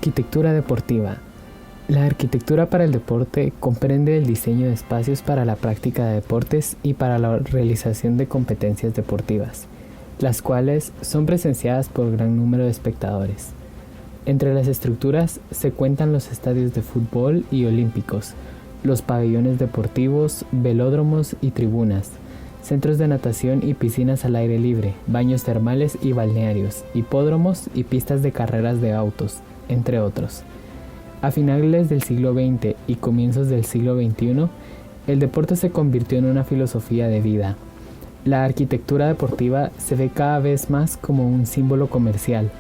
Arquitectura deportiva. La arquitectura para el deporte comprende el diseño de espacios para la práctica de deportes y para la realización de competencias deportivas, las cuales son presenciadas por gran número de espectadores. Entre las estructuras se cuentan los estadios de fútbol y olímpicos, los pabellones deportivos, velódromos y tribunas, centros de natación y piscinas al aire libre, baños termales y balnearios, hipódromos y pistas de carreras de autos, entre otros. A finales del siglo XX y comienzos del siglo XXI, el deporte se convirtió en una filosofía de vida. La arquitectura deportiva se ve cada vez más como un símbolo comercial,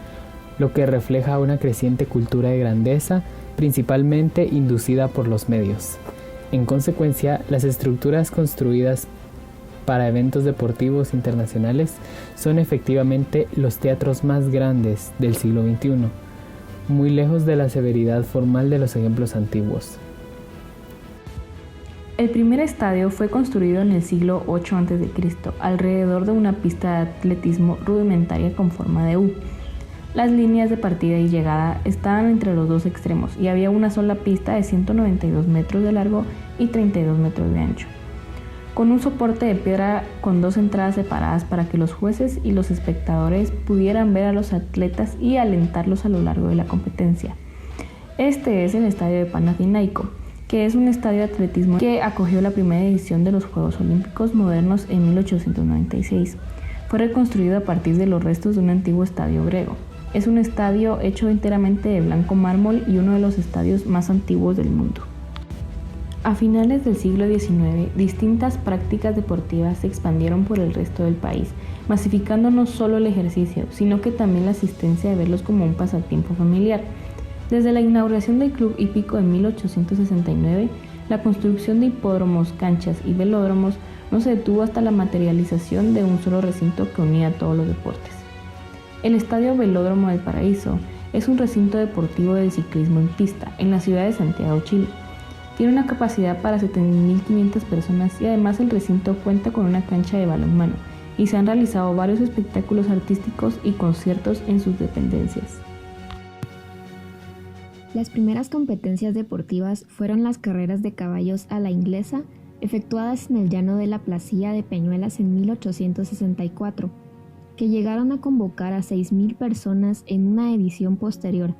lo que refleja una creciente cultura de grandeza, principalmente inducida por los medios. En consecuencia, las estructuras construidas para eventos deportivos internacionales son efectivamente los teatros más grandes del siglo XXI, muy lejos de la severidad formal de los ejemplos antiguos. El primer estadio fue construido en el siglo VIII a.C., alrededor de una pista de atletismo rudimentaria con forma de U. Las líneas de partida y llegada estaban entre los dos extremos y había una sola pista de 192 metros de largo y 32 metros de ancho, con un soporte de piedra con dos entradas separadas para que los jueces y los espectadores pudieran ver a los atletas y alentarlos a lo largo de la competencia. Este es el Estadio de Panathinaiko, que es un estadio de atletismo que acogió la primera edición de los Juegos Olímpicos modernos en 1896. Fue reconstruido a partir de los restos de un antiguo estadio griego. Es un estadio hecho enteramente de blanco mármol y uno de los estadios más antiguos del mundo. A finales del siglo XIX, distintas prácticas deportivas se expandieron por el resto del país, masificando no solo el ejercicio, sino que también la asistencia de verlos como un pasatiempo familiar. Desde la inauguración del Club Hípico en 1869, la construcción de hipódromos, canchas y velódromos no se detuvo hasta la materialización de un solo recinto que unía a todos los deportes. El Estadio Velódromo del Paraíso es un recinto deportivo de ciclismo en pista en la ciudad de Santiago, Chile. Tiene una capacidad para 7.500 personas y además el recinto cuenta con una cancha de balonmano y se han realizado varios espectáculos artísticos y conciertos en sus dependencias. Las primeras competencias deportivas fueron las carreras de caballos a la inglesa, efectuadas en el llano de la Placilla de Peñuelas en 1864, que llegaron a convocar a 6.000 personas en una edición posterior.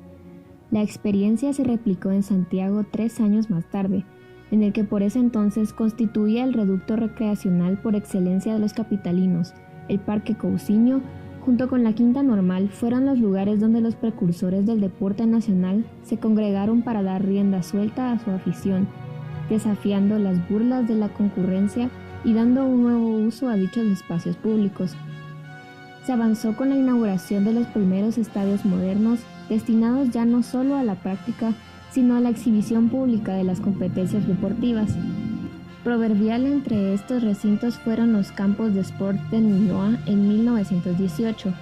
La experiencia se replicó en Santiago 3 años más tarde, en el que por ese entonces constituía el reducto recreacional por excelencia de los capitalinos. El Parque Cousiño, junto con la Quinta Normal, fueron los lugares donde los precursores del deporte nacional se congregaron para dar rienda suelta a su afición, desafiando las burlas de la concurrencia y dando un nuevo uso a dichos espacios públicos. Se avanzó con la inauguración de los primeros estadios modernos, destinados ya no solo a la práctica, sino a la exhibición pública de las competencias deportivas. Proverbial entre estos recintos fueron los campos de sport de Ñuñoa en 1918.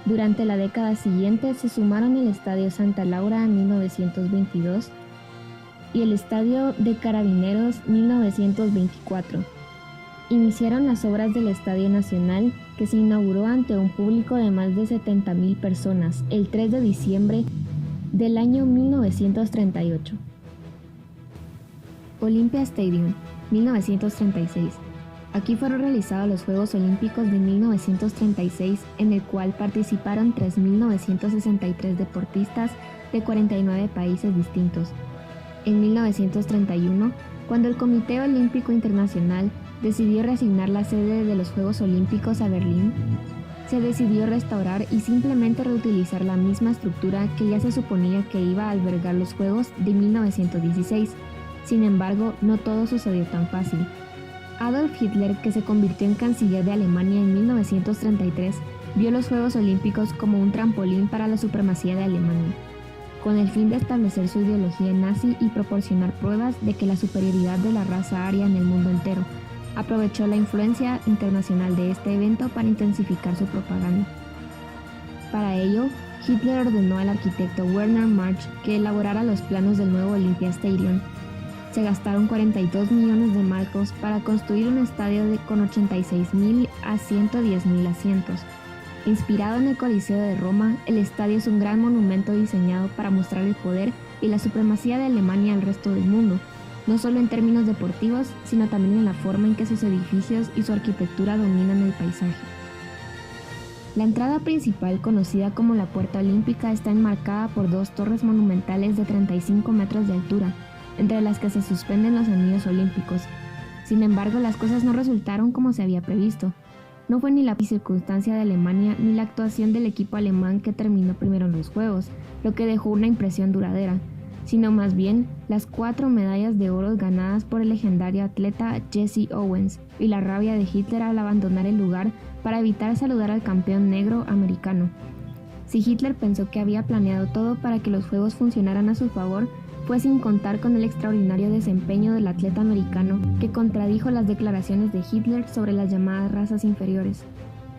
Durante la década siguiente se sumaron el Estadio Santa Laura en 1922 y el Estadio de Carabineros 1924. Iniciaron las obras del Estadio Nacional, que se inauguró ante un público de más de 70.000 personas el 3 de diciembre del año 1938. Olympia Stadium, 1936. Aquí fueron realizados los Juegos Olímpicos de 1936, en el cual participaron 3.963 deportistas de 49 países distintos. En 1931, cuando el Comité Olímpico Internacional decidió reasignar la sede de los Juegos Olímpicos a Berlín, se decidió restaurar y simplemente reutilizar la misma estructura que ya se suponía que iba a albergar los Juegos de 1916. Sin embargo, no todo sucedió tan fácil. Adolf Hitler, que se convirtió en canciller de Alemania en 1933, vio los Juegos Olímpicos como un trampolín para la supremacía de Alemania, con el fin de establecer su ideología nazi y proporcionar pruebas de que la superioridad de la raza aria en el mundo entero. Aprovechó la influencia internacional de este evento para intensificar su propaganda. Para ello, Hitler ordenó al arquitecto Werner March que elaborara los planos del nuevo Olympia Stadium. Se gastaron 42 millones de marcos para construir un estadio con 86.000 a 110.000 asientos. Inspirado en el Coliseo de Roma, el estadio es un gran monumento diseñado para mostrar el poder y la supremacía de Alemania al resto del mundo, no solo en términos deportivos, sino también en la forma en que sus edificios y su arquitectura dominan el paisaje. La entrada principal, conocida como la Puerta Olímpica, está enmarcada por 2 torres monumentales de 35 metros de altura, entre las que se suspenden los anillos olímpicos. Sin embargo, las cosas no resultaron como se había previsto. No fue ni la circunstancia de Alemania ni la actuación del equipo alemán que terminó primero en los Juegos, lo que dejó una impresión duradera, sino más bien las 4 medallas de oro ganadas por el legendario atleta Jesse Owens y la rabia de Hitler al abandonar el lugar para evitar saludar al campeón negro americano. Si Hitler pensó que había planeado todo para que los Juegos funcionaran a su favor, fue sin contar con el extraordinario desempeño del atleta americano que contradijo las declaraciones de Hitler sobre las llamadas razas inferiores.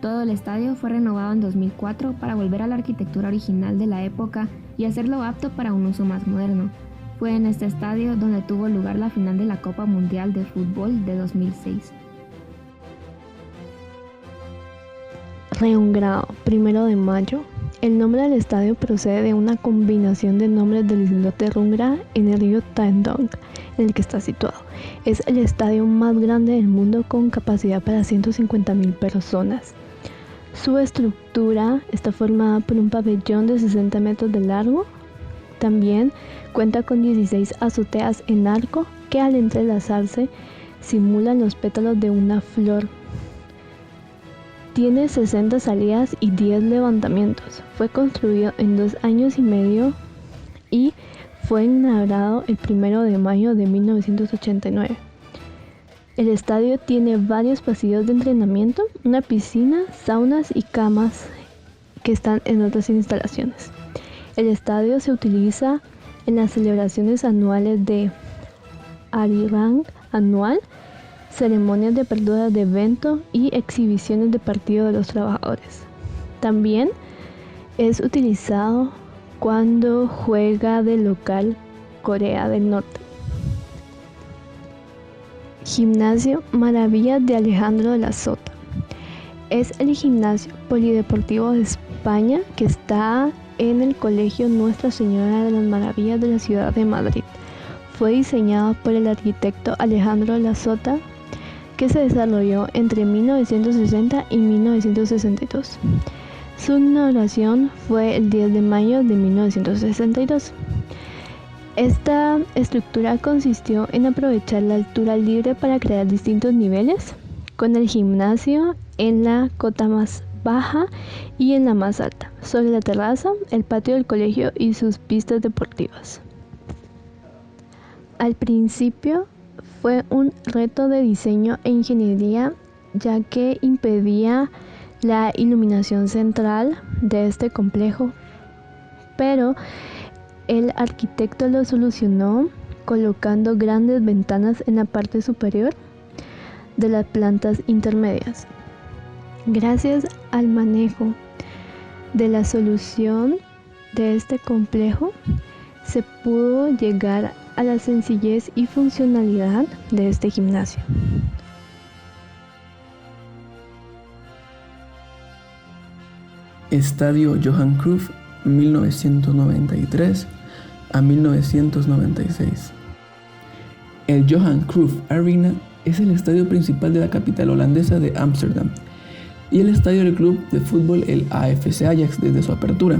Todo el estadio fue renovado en 2004 para volver a la arquitectura original de la época y hacerlo apto para un uso más moderno. Fue en este estadio donde tuvo lugar la final de la Copa Mundial de Fútbol de 2006. Leningrado, 1 de mayo. El nombre del estadio procede de una combinación de nombres del islote Rungra en el río Taedong, en el que está situado. Es el estadio más grande del mundo con capacidad para 150.000 personas. Su estructura está formada por un pabellón de 60 metros de largo. También cuenta con 16 azoteas en arco que al entrelazarse simulan los pétalos de una flor. Tiene 60 salidas y 10 levantamientos. Fue construido en 2 años y medio y fue inaugurado el 1 de mayo de 1989. El estadio tiene varios pasillos de entrenamiento, una piscina, saunas y camas que están en otras instalaciones. El estadio se utiliza en las celebraciones anuales de Arirang anual, ceremonias de apertura de evento y exhibiciones de partido de los trabajadores. También es utilizado cuando juega de local Corea del Norte. Gimnasio Maravillas de Alejandro de la Sota. Es el gimnasio polideportivo de España que está en el Colegio Nuestra Señora de las Maravillas de la ciudad de Madrid. Fue diseñado por el arquitecto Alejandro de la Sota, que se desarrolló entre 1960 y 1962. Su inauguración fue el 10 de mayo de 1962. Esta estructura consistió en aprovechar la altura libre para crear distintos niveles, con el gimnasio en la cota más baja y en la más alta, sobre la terraza, el patio del colegio y sus pistas deportivas. Al principio fue un reto de diseño e ingeniería, ya que impedía la iluminación central de este complejo, pero el arquitecto lo solucionó colocando grandes ventanas en la parte superior de las plantas intermedias. Gracias al manejo de la solución de este complejo, se pudo llegar a la sencillez y funcionalidad de este gimnasio. Estadio Johan Cruyff, 1993 a 1996. El Johan Cruyff Arena es el estadio principal de la capital holandesa de Ámsterdam y el estadio del club de fútbol el AFC Ajax desde su apertura.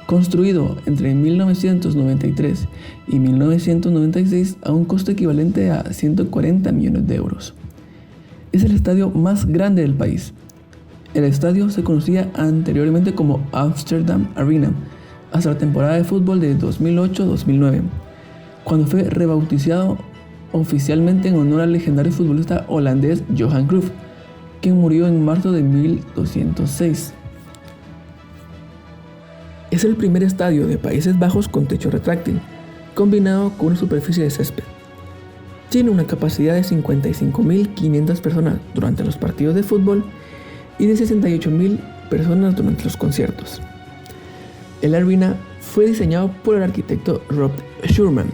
Construido entre 1993 y 1996 a un costo equivalente a 140 millones de euros. Es el estadio más grande del país. El estadio se conocía anteriormente como Amsterdam Arena hasta la temporada de fútbol de 2008-2009, cuando fue rebautizado oficialmente en honor al legendario futbolista holandés Johan Cruyff, quien murió en marzo de 1206. Es el primer estadio de Países Bajos con techo retráctil, combinado con una superficie de césped. Tiene una capacidad de 55.500 personas durante los partidos de fútbol y de 68.000 personas durante los conciertos. El arena fue diseñado por el arquitecto Rob Schuurman.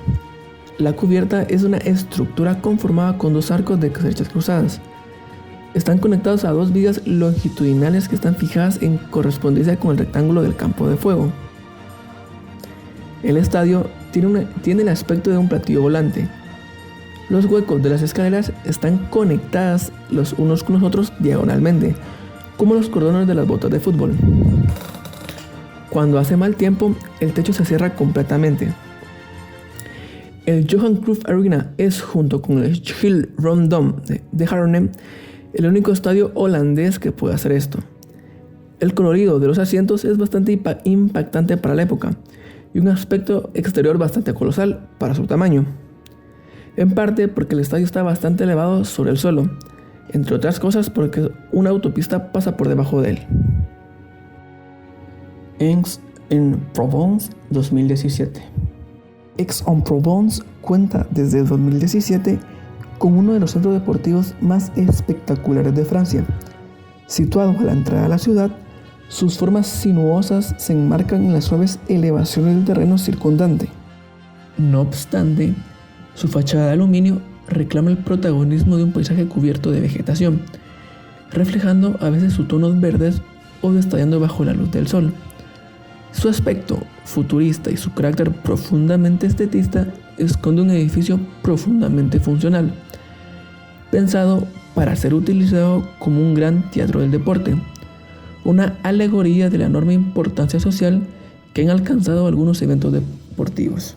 La cubierta es una estructura conformada con 2 arcos de flechas cruzadas. están conectados a 2 vigas longitudinales que están fijadas en correspondencia con el rectángulo del campo de juego. El estadio tiene el aspecto de un platillo volante. Los huecos de las escaleras están conectadas los unos con los otros diagonalmente, como los cordones de las botas de fútbol. Cuando hace mal tiempo, el techo se cierra completamente. El Johan Cruyff Arena es, junto con el Schildersdom de Arnhem, el único estadio holandés que puede hacer esto. El colorido de los asientos es bastante impactante para la época y un aspecto exterior bastante colosal para su tamaño. En parte porque el estadio está bastante elevado sobre el suelo, entre otras cosas porque una autopista pasa por debajo de él. Aix-en-Provence 2017. Aix-en-Provence cuenta desde 2017 con uno de los centros deportivos más espectaculares de Francia. Situado a la entrada de la ciudad, sus formas sinuosas se enmarcan en las suaves elevaciones del terreno circundante. No obstante, su fachada de aluminio reclama el protagonismo de un paisaje cubierto de vegetación, reflejando a veces sus tonos verdes o destallando bajo la luz del sol. Su aspecto futurista y su carácter profundamente estetista esconde un edificio profundamente funcional, pensado para ser utilizado como un gran teatro del deporte, una alegoría de la enorme importancia social que han alcanzado algunos eventos deportivos.